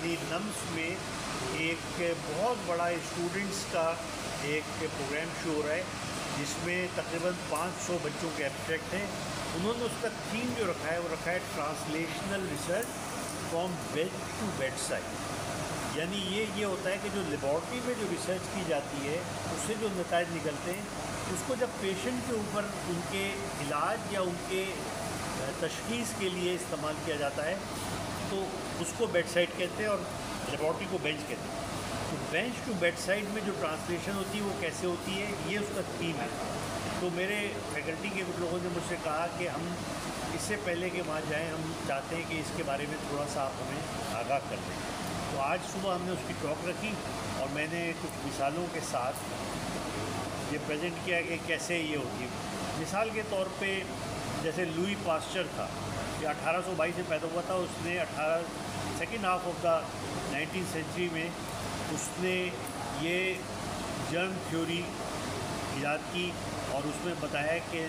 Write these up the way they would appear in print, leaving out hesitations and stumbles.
یعنی لمس میں ایک بہت بڑا اسٹوڈنٹس کا ایک پروگرام شو ہو رہا ہے جس میں تقریباً 500 بچوں کے ایبسٹریکٹ ہیں. انہوں نے اس کا تھیم جو رکھا ہے وہ رکھا ہے translational research from bed to bedside. یعنی یہ ہوتا ہے کہ جو لیبارٹری میں جو ریسرچ کی جاتی ہے اس سے جو نتائج نکلتے ہیں اس کو جب پیشنٹ کے اوپر ان کے علاج یا ان کے تشخیص کے لیے استعمال کیا جاتا ہے تو اس کو بیڈ سائڈ کہتے ہیں اور لیبارٹری کو بینچ کہتے ہیں. تو بینچ ٹو بیڈ سائڈ میں جو ٹرانسلیشن ہوتی ہے وہ کیسے ہوتی ہے یہ اس کا تھیم ہے. تو میرے فیکلٹی کے کچھ لوگوں نے مجھ سے کہا کہ ہم اس سے پہلے کہ وہاں جائیں ہم چاہتے ہیں کہ اس کے بارے میں تھوڑا سا آپ ہمیں آگاہ کر دیں. تو آج صبح ہم نے اس کی ٹاک رکھی اور میں نے کچھ مثالوں کے ساتھ یہ پریزنٹ کیا کہ کیسے یہ ہوتی ہے. مثال کے طور پہ جیسے لوئی پاسچر تھا، یہ 1822 سے پیدا ہوا تھا. اس نے second half of the 19th century میں اس نے یہ جرم تھیوری ایجاد کی اور اس میں بتایا کہ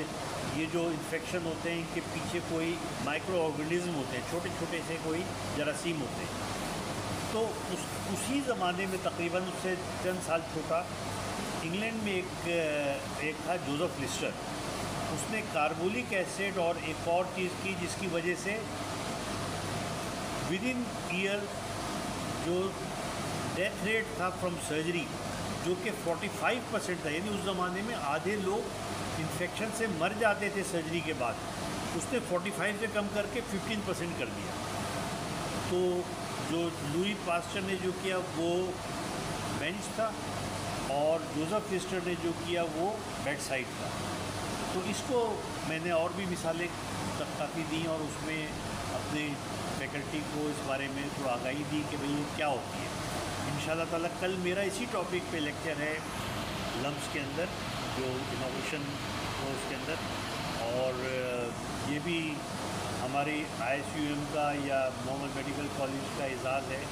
یہ جو انفیکشن ہوتے ہیں ان کے پیچھے کوئی مائکرو آرگنزم ہوتے ہیں، چھوٹے چھوٹے سے کوئی جراثیم ہوتے ہیں. تو اسی زمانے میں تقریباً اس سے چند سال چھوٹا انگلینڈ میں ایک تھا جوزف لسٹر. اس نے کاربولک ایسڈ اور ایک اور چیز کی جس کی وجہ سے ود ان ایئر جو ڈیتھ ریٹ تھا فرام سرجری جو کہ 45% تھا، یعنی اس زمانے میں آدھے لوگ انفیکشن سے مر جاتے تھے سرجری کے بعد، اس نے 45 سے کم کر کے 15% کر دیا. تو جو لوئی پاسچر نے جو کیا وہ بینچ تھا اور جوزف لسٹر نے جو کیا وہ بیڈ سائڈ تھا. تو اس کو میں نے اور بھی مثالیں کافی دیں اور اس میں اپنے فیکلٹی کو اس بارے میں تھوڑا آگاہی دی کہ بھئی یہ کیا ہوتی ہے. انشاءاللہ تعالیٰ کل میرا اسی ٹاپک پہ لیکچر ہے لمس کے اندر جو انوویشن ہو اس کے اندر، اور یہ بھی ہماری ISUM کا یا محمد میڈیکل کالج کا اعزاز ہے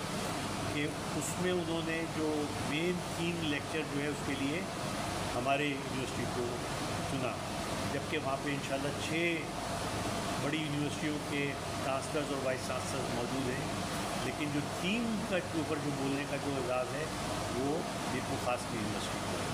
کہ اس میں انہوں نے جو مین تھیم لیکچر جو ہے اس کے لیے ہمارے یونیورسٹی کو چنا، جبکہ وہاں پہ انشاءاللہ 6 بڑی یونیورسٹیوں کے چانسلرز اور وائس چانسلرز موجود ہیں، لیکن جو تھیم کا اوپر جو بولنے کا جو اعزاز ہے وہ نیپو خاص کی یونیورسٹی کو ہے.